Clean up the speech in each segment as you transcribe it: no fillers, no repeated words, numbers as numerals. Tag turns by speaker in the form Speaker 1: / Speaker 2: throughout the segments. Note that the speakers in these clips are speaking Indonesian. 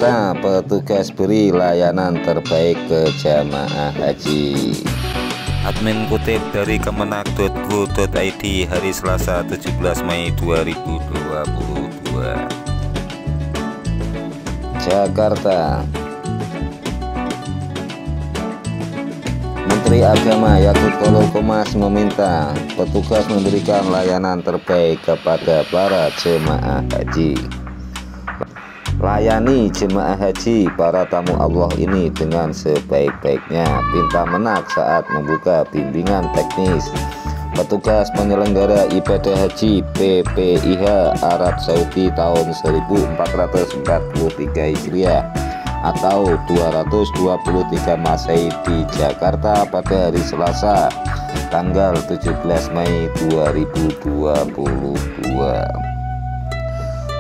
Speaker 1: Jakarta, petugas beri layanan terbaik ke jamaah haji.
Speaker 2: Admin kutip dari kemenak.go.id hari Selasa 17 Mei 2022.
Speaker 1: Jakarta. Menteri Agama Yakut Kolil Qomas meminta petugas memberikan layanan terbaik kepada para jemaah haji. Layani jemaah haji para tamu Allah ini dengan sebaik-baiknya. Pinta Menak saat membuka bimbingan teknis petugas penyelenggara ibadah haji PPIH Arab Saudi tahun 1443 Hijriah atau 223 Masehi di Jakarta pada hari Selasa tanggal 17 Mei 2022.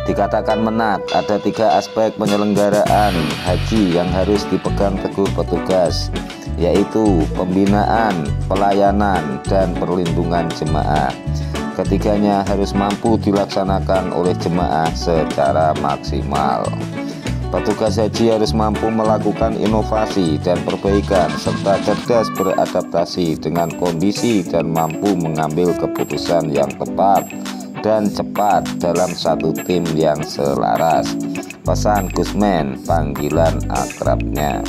Speaker 1: Dikatakan Menak, ada 3 aspek penyelenggaraan haji yang harus dipegang teguh petugas, yaitu pembinaan, pelayanan, dan perlindungan jemaah. Ketiganya harus mampu dilaksanakan oleh jemaah secara maksimal. Petugas haji harus mampu melakukan inovasi dan perbaikan serta cerdas beradaptasi dengan kondisi dan mampu mengambil keputusan yang tepat dan cepat dalam satu tim yang selaras. Pesan Gusmen, panggilan akrabnya.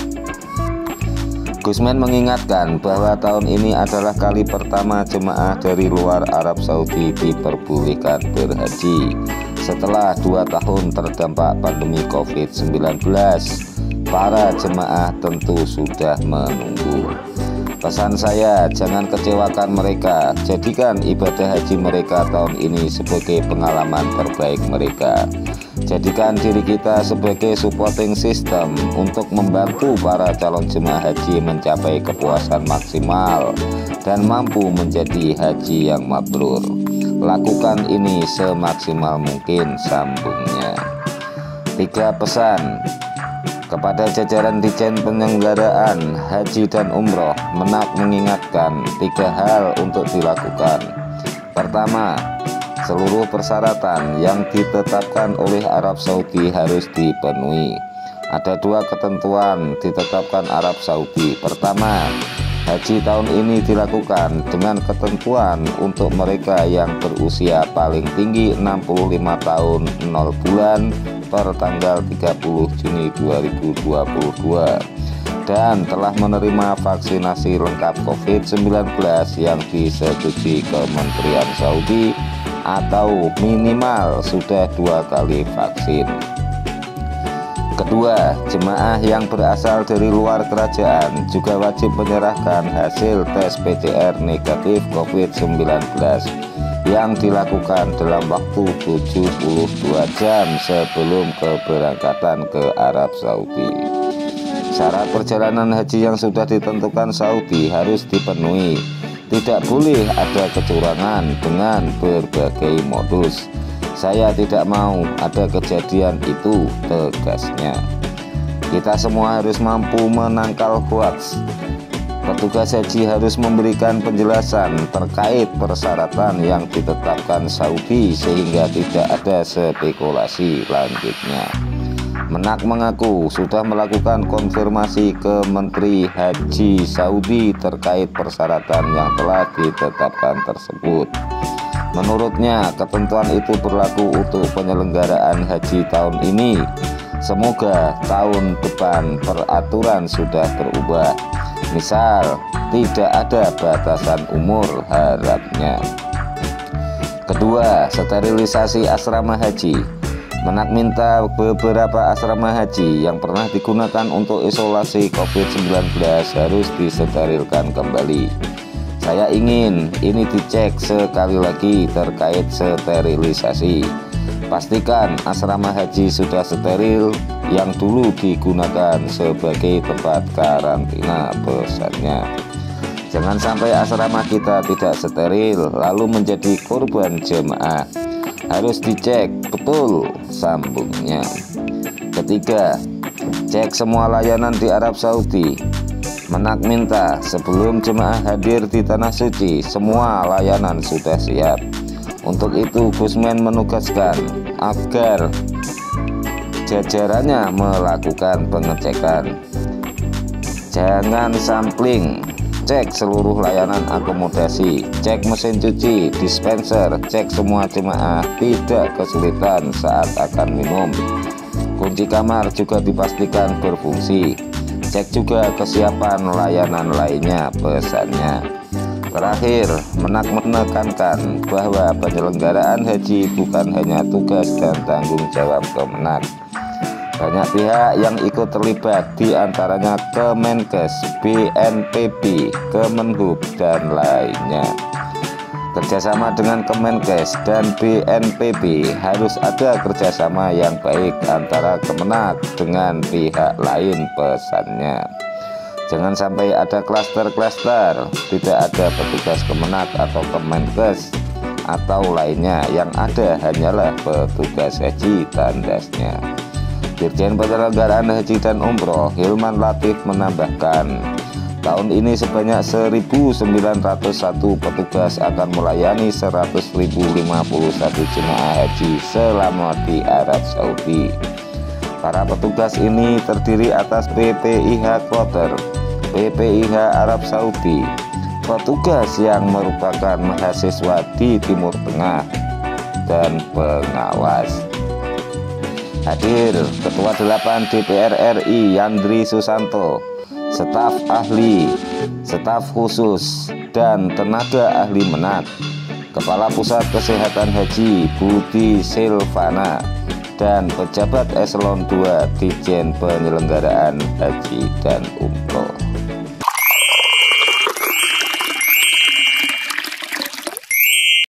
Speaker 1: Gusmen mengingatkan bahwa tahun ini adalah kali pertama jemaah dari luar Arab Saudi diperbolehkan berhaji setelah 2 tahun terdampak pandemi COVID-19. Para jemaah tentu sudah menunggu. Pesan saya, jangan kecewakan mereka. Jadikan ibadah haji mereka tahun ini sebagai pengalaman terbaik mereka. Jadikan diri kita sebagai supporting system untuk membantu para calon jemaah haji mencapai kepuasan maksimal dan mampu menjadi haji yang mabrur. Lakukan ini semaksimal mungkin, sambungnya. 3 pesan kepada jajaran Dijen Penyelenggaraan Haji dan Umroh. Menak mengingatkan 3 hal untuk dilakukan. Pertama, seluruh persyaratan yang ditetapkan oleh Arab Saudi harus dipenuhi. Ada 2 ketentuan ditetapkan Arab Saudi. Pertama, haji tahun ini dilakukan dengan ketentuan untuk mereka yang berusia paling tinggi 65 tahun 0 bulan per tanggal 30 Juni 2022 dan telah menerima vaksinasi lengkap COVID-19 yang disetujui Kementerian Saudi atau minimal sudah 2 kali vaksin. Kedua, jemaah yang berasal dari luar kerajaan juga wajib menyerahkan hasil tes PCR negatif COVID-19 yang dilakukan dalam waktu 72 jam sebelum keberangkatan ke Arab Saudi. Syarat perjalanan haji yang sudah ditentukan Saudi harus dipenuhi. Tidak boleh ada kecurangan dengan berbagai modus. Saya tidak mau ada kejadian itu, tegasnya. Kita semua harus mampu menangkal hoaks. Petugas haji harus memberikan penjelasan terkait persyaratan yang ditetapkan Saudi sehingga tidak ada spekulasi lanjutnya. Menak mengaku sudah melakukan konfirmasi ke Menteri Haji Saudi terkait persyaratan yang telah ditetapkan tersebut. Menurutnya, ketentuan itu berlaku untuk penyelenggaraan haji tahun ini. Semoga tahun depan peraturan sudah berubah. Misal, tidak ada batasan umur, harapnya. Kedua, sterilisasi asrama haji. Menak minta beberapa asrama haji yang pernah digunakan untuk isolasi COVID-19 harus disterilkan kembali. Saya ingin ini dicek sekali lagi terkait sterilisasi. Pastikan asrama haji sudah steril yang dulu digunakan sebagai tempat karantina, pesannya. Jangan sampai asrama kita tidak steril lalu menjadi korban jemaah. Harus dicek betul, sambungnya. Ketiga, cek semua layanan di Arab Saudi. Menak minta sebelum jemaah hadir di Tanah Suci, semua layanan sudah siap. Untuk itu Gusmen menugaskan agar jajarannya melakukan pengecekan. Jangan sampling, cek seluruh layanan akomodasi, cek mesin cuci, dispenser, cek semua jemaah tidak kesulitan saat akan minum. Kunci kamar juga dipastikan berfungsi. Cek juga kesiapan layanan lainnya pesannya. Terakhir, menekankan bahwa penyelenggaraan haji bukan hanya tugas dan tanggung jawab Kemenak. Banyak pihak yang ikut terlibat, diantaranya Kemenkes, BNPB, Kemenhub, dan lainnya. Kerjasama dengan Kemenkes dan BNPB harus ada kerjasama yang baik antara Kemenak dengan pihak lain pesannya. Jangan sampai ada klaster-klaster, tidak ada petugas Kemenak atau Kemenkes atau lainnya, yang ada hanyalah petugas haji tandasnya. Dirjen Penyelenggaraan Haji dan Umroh Hilman Latif menambahkan, tahun ini sebanyak 1.901 petugas akan melayani 100.051 jemaah haji selama di Arab Saudi. Para petugas ini terdiri atas PPIH Kloter, PPIH Arab Saudi, petugas yang merupakan mahasiswa di Timur Tengah, dan pengawas. Hadir Ketua 8 DPR RI Yandri Susanto, staf ahli, staf khusus, dan tenaga ahli Menak, Kepala Pusat Kesehatan Haji Budi Silvana, dan pejabat eselon 2 Ditjen Penyelenggaraan Haji dan Umroh.